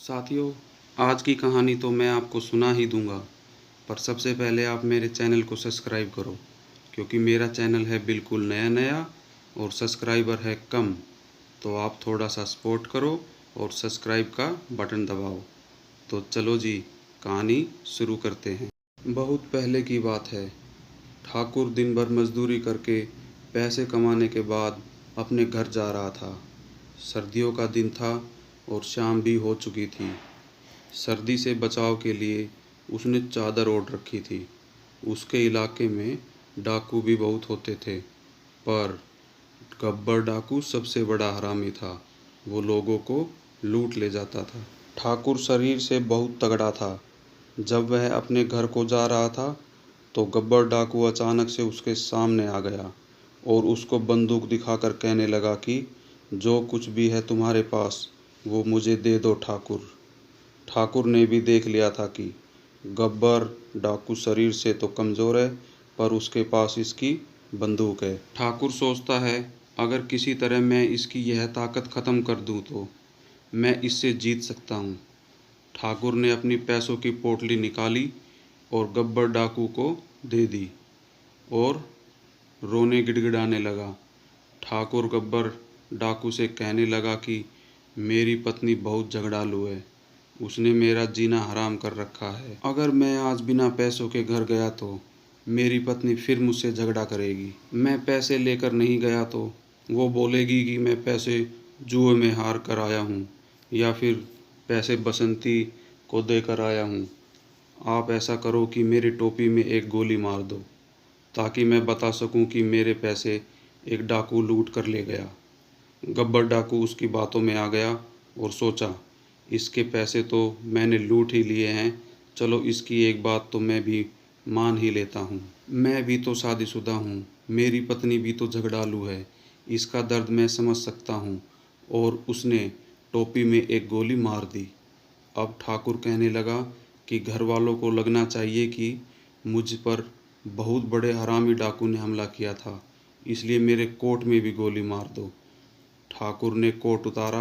साथियों, आज की कहानी तो मैं आपको सुना ही दूंगा, पर सबसे पहले आप मेरे चैनल को सब्सक्राइब करो, क्योंकि मेरा चैनल है बिल्कुल नया नया और सब्सक्राइबर है कम। तो आप थोड़ा सा सपोर्ट करो और सब्सक्राइब का बटन दबाओ। तो चलो जी, कहानी शुरू करते हैं। बहुत पहले की बात है। ठाकुर दिन भर मजदूरी करके पैसे कमाने के बाद अपने घर जा रहा था। सर्दियों का दिन था और शाम भी हो चुकी थी। सर्दी से बचाव के लिए उसने चादर ओढ़ रखी थी। उसके इलाके में डाकू भी बहुत होते थे, पर गब्बर डाकू सबसे बड़ा हरामी था। वो लोगों को लूट ले जाता था। ठाकुर शरीर से बहुत तगड़ा था। जब वह अपने घर को जा रहा था तो गब्बर डाकू अचानक से उसके सामने आ गया और उसको बंदूक दिखाकर कहने लगा कि जो कुछ भी है तुम्हारे पास वो मुझे दे दो ठाकुर। ठाकुर ने भी देख लिया था कि गब्बर डाकू शरीर से तो कमज़ोर है, पर उसके पास इसकी बंदूक है। ठाकुर सोचता है, अगर किसी तरह मैं इसकी यह ताकत ख़त्म कर दूं तो मैं इससे जीत सकता हूं। ठाकुर ने अपनी पैसों की पोटली निकाली और गब्बर डाकू को दे दी और रोने गिड़गिड़ाने लगा। ठाकुर गब्बर डाकू से कहने लगा कि मेरी पत्नी बहुत झगड़ालू है, उसने मेरा जीना हराम कर रखा है। अगर मैं आज बिना पैसों के घर गया तो मेरी पत्नी फिर मुझसे झगड़ा करेगी। मैं पैसे लेकर नहीं गया तो वो बोलेगी कि मैं पैसे जुए में हार कर आया हूँ, या फिर पैसे बसंती को देकर आया हूँ। आप ऐसा करो कि मेरी टोपी में एक गोली मार दो, ताकि मैं बता सकूं कि मेरे पैसे एक डाकू लूट कर ले गया। गब्बर डाकू उसकी बातों में आ गया और सोचा, इसके पैसे तो मैंने लूट ही लिए हैं, चलो इसकी एक बात तो मैं भी मान ही लेता हूँ। मैं भी तो शादीशुदा हूँ, मेरी पत्नी भी तो झगड़ालू है, इसका दर्द मैं समझ सकता हूँ। और उसने टोपी में एक गोली मार दी। अब ठाकुर कहने लगा कि घर वालों को लगना चाहिए कि मुझ पर बहुत बड़े हरामी डाकू ने हमला किया था, इसलिए मेरे कोट में भी गोली मार दो। ठाकुर ने कोट उतारा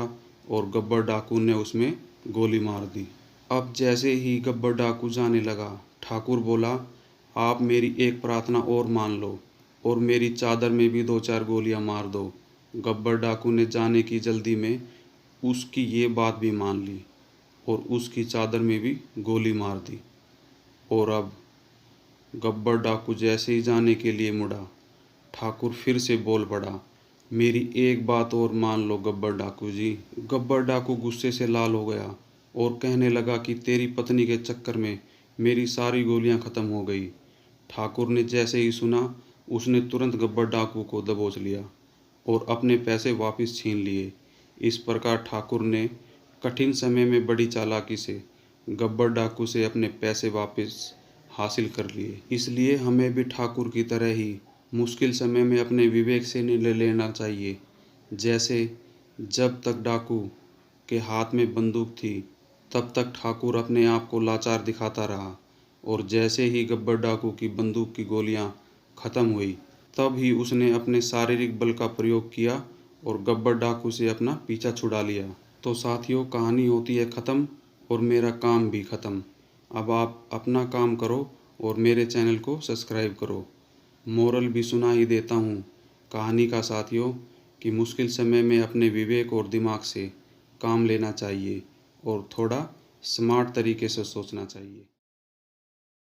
और गब्बर डाकू ने उसमें गोली मार दी। अब जैसे ही गब्बर डाकू जाने लगा, ठाकुर बोला, आप मेरी एक प्रार्थना और मान लो और मेरी चादर में भी 2-4 गोलियां मार दो। गब्बर डाकू ने जाने की जल्दी में उसकी ये बात भी मान ली और उसकी चादर में भी गोली मार दी। और अब गब्बर डाकू जैसे ही जाने के लिए मुड़ा, ठाकुर फिर से बोल पड़ा, मेरी एक बात और मान लो गब्बर डाकू जी। गब्बर डाकू गुस्से से लाल हो गया और कहने लगा कि तेरी पत्नी के चक्कर में मेरी सारी गोलियां ख़त्म हो गई। ठाकुर ने जैसे ही सुना, उसने तुरंत गब्बर डाकू को दबोच लिया और अपने पैसे वापस छीन लिए। इस प्रकार ठाकुर ने कठिन समय में बड़ी चालाकी से गब्बर डाकू से अपने पैसे वापस हासिल कर लिए। इसलिए हमें भी ठाकुर की तरह ही मुश्किल समय में अपने विवेक से निर्णय लेना चाहिए। जैसे जब तक डाकू के हाथ में बंदूक थी, तब तक ठाकुर अपने आप को लाचार दिखाता रहा, और जैसे ही गब्बर डाकू की बंदूक की गोलियां ख़त्म हुई, तब ही उसने अपने शारीरिक बल का प्रयोग किया और गब्बर डाकू से अपना पीछा छुड़ा लिया। तो साथियों, कहानी होती है ख़त्म और मेरा काम भी ख़त्म। अब आप अपना काम करो और मेरे चैनल को सब्सक्राइब करो। मोरल भी सुना ही देता हूँ कहानी का साथियों, कि मुश्किल समय में अपने विवेक और दिमाग से काम लेना चाहिए और थोड़ा स्मार्ट तरीके से सोचना चाहिए।